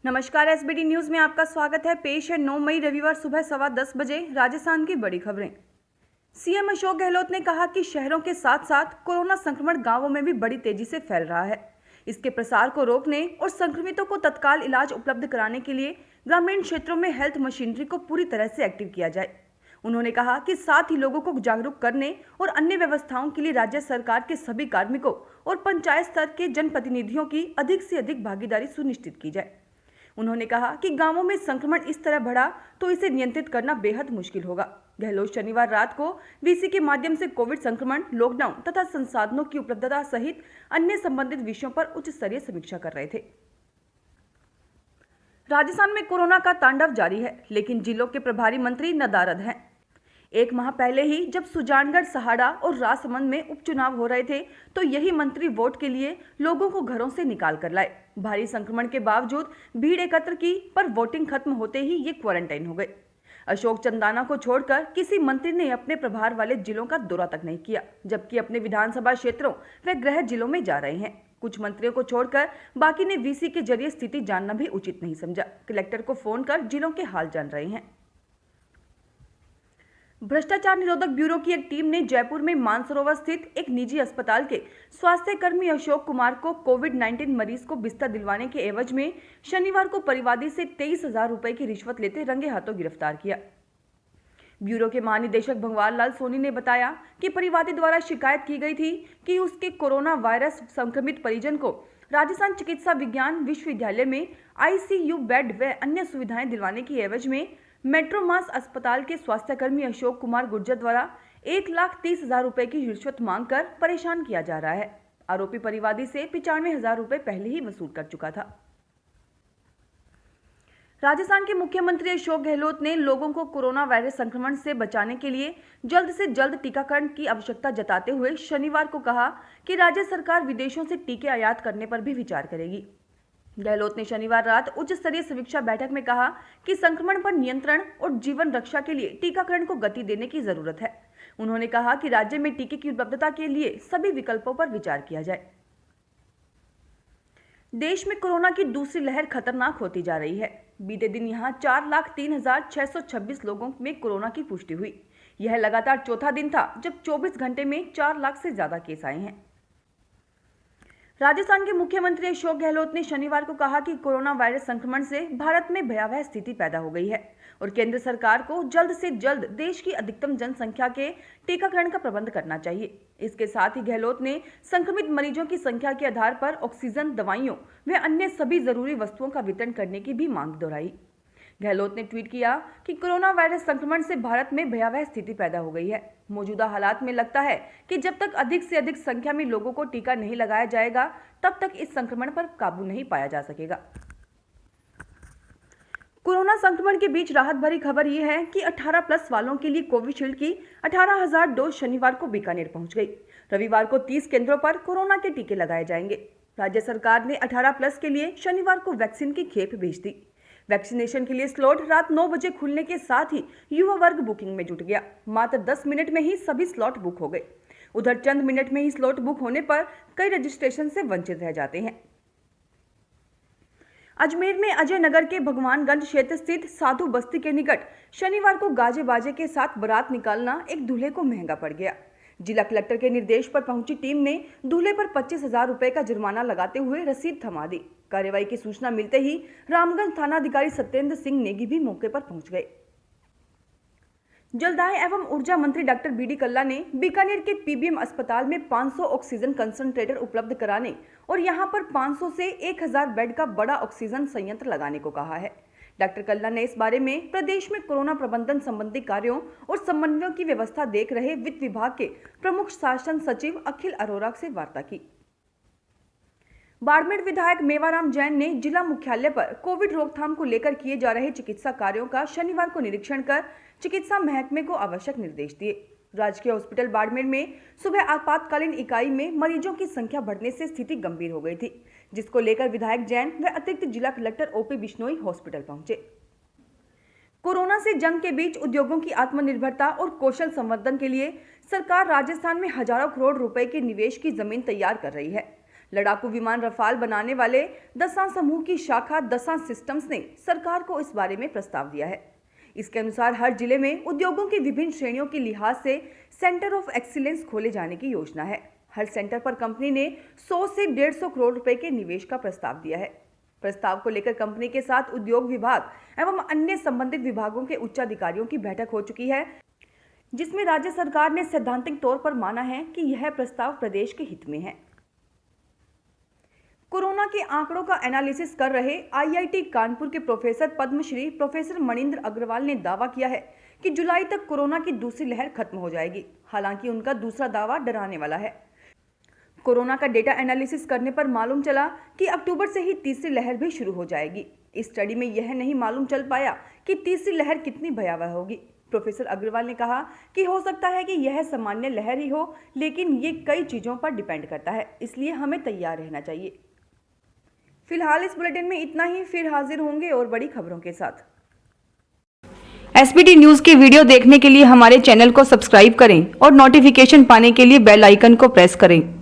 नमस्कार, SBD news में आपका स्वागत है। पेश है 9 मई रविवार सुबह 10:15 बजे राजस्थान की बड़ी खबरें। सीएम अशोक गहलोत ने कहा कि शहरों के साथ साथ कोरोना संक्रमण गांवों में भी बड़ी तेजी से फैल रहा है। इसके प्रसार को रोकने और संक्रमितों को तत्काल इलाज उपलब्ध कराने के लिए ग्रामीण क्षेत्रों में हेल्थ मशीनरी को पूरी तरह से एक्टिव किया जाए। उन्होंने कहा कि साथ ही लोगों को जागरूक करने और अन्य व्यवस्थाओं के लिए राज्य सरकार के सभी कार्मिकों और पंचायत स्तर के जनप्रतिनिधियों की अधिक से अधिक भागीदारी सुनिश्चित की जाए। उन्होंने कहा कि गांवों में संक्रमण इस तरह बढ़ा तो इसे नियंत्रित करना बेहद मुश्किल होगा। गहलोत शनिवार रात को वीसी के माध्यम से कोविड संक्रमण, लॉकडाउन तथा संसाधनों की उपलब्धता सहित अन्य संबंधित विषयों पर उच्च स्तरीय समीक्षा कर रहे थे। राजस्थान में कोरोना का तांडव जारी है, लेकिन जिलों के प्रभारी मंत्री नदारद हैं। एक माह पहले ही जब सुजानगढ़, सहाड़ा और राजसमंद में उपचुनाव हो रहे थे तो यही मंत्री वोट के लिए लोगों को घरों से निकाल कर लाए। भारी संक्रमण के बावजूद भीड़ एकत्र की, पर वोटिंग खत्म होते ही ये क्वारंटाइन हो गए। अशोक चंदाना को छोड़कर किसी मंत्री ने अपने प्रभार वाले जिलों का दौरा तक नहीं किया, जबकि अपने विधानसभा क्षेत्रों व गृह जिलों में जा रहे हैं। कुछ मंत्रियों को छोड़कर बाकी ने वीसी के जरिए स्थिति जानना भी उचित नहीं समझा। कलेक्टर को फोन कर जिलों के हाल जान रहे हैं। भ्रष्टाचार निरोधक ब्यूरो की एक टीम ने जयपुर में मानसरोवर स्थित एक निजी अस्पताल के स्वास्थ्य कर्मी अशोक कुमार को कोविड-19 मरीज को बिस्तर दिलवाने के एवज में शनिवार को परिवादी से 23,000 रुपए की रिश्वत लेते रंगे हाथों गिरफ्तार किया। ब्यूरो के महानिदेशक भगवान लाल सोनी ने बताया कि परिवादी द्वारा शिकायत की गई थी कि उसके कोरोना वायरस संक्रमित परिजन को राजस्थान चिकित्सा विज्ञान विश्वविद्यालय में आईसीयू बेड व अन्य सुविधाएं दिलवाने की एवज में मेट्रोमास अस्पताल के स्वास्थ्यकर्मी अशोक कुमार गुर्जर द्वारा 1,30,000 रुपए की रिश्वत मांगकर परेशान किया जा रहा है। आरोपी परिवादी से 95,000 रुपए पहले ही वसूल कर चुका था। राजस्थान के मुख्यमंत्री अशोक गहलोत ने लोगों को कोरोना वायरस संक्रमण से बचाने के लिए जल्द से जल्द टीकाकरण की आवश्यकता जताते हुए शनिवार को कहा कि राज्य सरकार विदेशों से टीके आयात करने पर भी विचार करेगी। गहलोत ने शनिवार रात उच्च स्तरीय समीक्षा बैठक में कहा कि संक्रमण पर नियंत्रण और जीवन रक्षा के लिए टीकाकरण को गति देने की जरूरत है। उन्होंने कहा कि राज्य में टीके की उपलब्धता के लिए सभी विकल्पों पर विचार किया जाए। देश में कोरोना की दूसरी लहर खतरनाक होती जा रही है। बीते दिन यहां 4,03,626 लोगों में कोरोना की पुष्टि हुई। यह लगातार चौथा दिन था जब 24 घंटे में 4 लाख से ज्यादा केस आए हैं। राजस्थान के मुख्यमंत्री अशोक गहलोत ने शनिवार को कहा कि कोरोना वायरस संक्रमण से भारत में भयावह स्थिति पैदा हो गई है और केंद्र सरकार को जल्द से जल्द देश की अधिकतम जनसंख्या के टीकाकरण का प्रबंध करना चाहिए। इसके साथ ही गहलोत ने संक्रमित मरीजों की संख्या के आधार पर ऑक्सीजन, दवाइयों व अन्य सभी जरूरी वस्तुओं का वितरण करने की भी मांग दोहराई। गहलोत ने ट्वीट किया कि कोरोना वायरस संक्रमण से भारत में भयावह स्थिति पैदा हो गई है। मौजूदा हालात में लगता है कि जब तक अधिक से अधिक संख्या में लोगों को टीका नहीं लगाया जाएगा, तब तक इस संक्रमण पर काबू नहीं पाया जा सकेगा। कोरोना संक्रमण के बीच राहत भरी खबर यह है कि 18+ वालों के लिए कोविशील्ड की 18,000 डोज शनिवार को बीकानेर पहुंच गई। रविवार को 30 केंद्रों पर कोरोना के टीके लगाए जाएंगे। राज्य सरकार ने 18+ के लिए शनिवार को वैक्सीन की खेप भेज दी। वैक्सीनेशन के लिए स्लॉट रात 9 बजे खुलने के साथ ही युवा वर्ग बुकिंग में जुट गया। मात्र 10 मिनट में ही सभी स्लॉट बुक हो गए। उधर चंद मिनट में ही स्लॉट बुक होने पर कई रजिस्ट्रेशन से वंचित रह जाते हैं। अजमेर में अजय नगर के भगवानगंज क्षेत्र स्थित साधु बस्ती के निकट शनिवार को गाजे बाजे के साथ बारात निकालना एक दूल्हे को महंगा पड़ गया। जिला कलेक्टर के निर्देश पर पहुंची टीम ने दूल्हे पर 25,000 रुपए का जुर्माना लगाते हुए रसीद थमा दी। कार्रवाई की सूचना मिलते ही रामगंज थानाधिकारी सत्येंद्र सिंह नेगी भी मौके पर पहुंच गए। जलदाय एवं ऊर्जा मंत्री डॉक्टर बीडी कल्ला ने बीकानेर के पीबीएम अस्पताल में 500 ऑक्सीजन कंसंट्रेटर उपलब्ध कराने और यहां पर 500 से 1,000 बेड का बड़ा ऑक्सीजन संयंत्र लगाने को कहा है। डॉक्टर कल्ला ने इस बारे में प्रदेश में कोरोना प्रबंधन संबंधी कार्यों और समन्वयों की व्यवस्था देख रहे वित्त विभाग के प्रमुख शासन सचिव अखिल अरोरा से वार्ता की। बाड़मेर विधायक मेवाराम जैन ने जिला मुख्यालय पर कोविड रोकथाम को लेकर किए जा रहे चिकित्सा कार्यों का शनिवार को निरीक्षण कर चिकित्सा महकमे को आवश्यक निर्देश दिए। राजकीय हॉस्पिटल बाड़मेर में सुबह आपातकालीन इकाई में मरीजों की संख्या बढ़ने से स्थिति गंभीर हो गई थी, जिसको लेकर विधायक जैन व अतिरिक्त जिला कलेक्टर ओपी बिश्नोई हॉस्पिटल पहुंचे। कोरोना से जंग के बीच उद्योगों की आत्मनिर्भरता और कौशल संवर्धन के लिए सरकार राजस्थान में हजारों करोड़ रुपए के निवेश की जमीन तैयार कर रही है। लड़ाकू विमान रफाल बनाने वाले दसां समूह की शाखा दसां सिस्टम्स ने सरकार को इस बारे में प्रस्ताव दिया है। इसके अनुसार हर जिले में उद्योगों की विभिन्न श्रेणियों के लिहाज से सेंटर ऑफ एक्सीलेंस खोले जाने की योजना है। हर सेंटर पर कंपनी ने 100 से 150 करोड़ रुपए के निवेश का प्रस्ताव दिया है। प्रस्ताव को लेकर कंपनी के साथ उद्योग विभाग एवं अन्य संबंधित विभागों के उच्चाधिकारियों की बैठक हो चुकी है, जिसमें राज्य सरकार ने सैद्धांतिक तौर पर माना है कि यह प्रस्ताव प्रदेश के हित में है। कोरोना के आंकड़ों का एनालिसिस कर रहे आईआईटी कानपुर के प्रोफेसर पद्मश्री प्रोफेसर मणिंद्र अग्रवाल ने दावा किया है कि जुलाई तक कोरोना की दूसरी लहर खत्म हो जाएगी। हालांकि उनका दूसरा दावा डराने वाला है। कोरोना का डेटा एनालिसिस करने पर मालूम चला कि अक्टूबर से ही तीसरी लहर भी शुरू हो जाएगी। इस स्टडी में यह नहीं मालूम चल पाया कि तीसरी लहर कितनी भयावह होगी। प्रोफेसर अग्रवाल ने कहा कि हो सकता है कि यह सामान्य लहर ही हो, लेकिन ये कई चीजों पर डिपेंड करता है, इसलिए हमें तैयार रहना चाहिए। फिलहाल इस बुलेटिन में इतना ही, फिर हाजिर होंगे और बड़ी खबरों के साथ। एसबीटी न्यूज के वीडियो देखने के लिए हमारे चैनल को सब्सक्राइब करें और नोटिफिकेशन पाने के लिए बेल आइकन को प्रेस करें।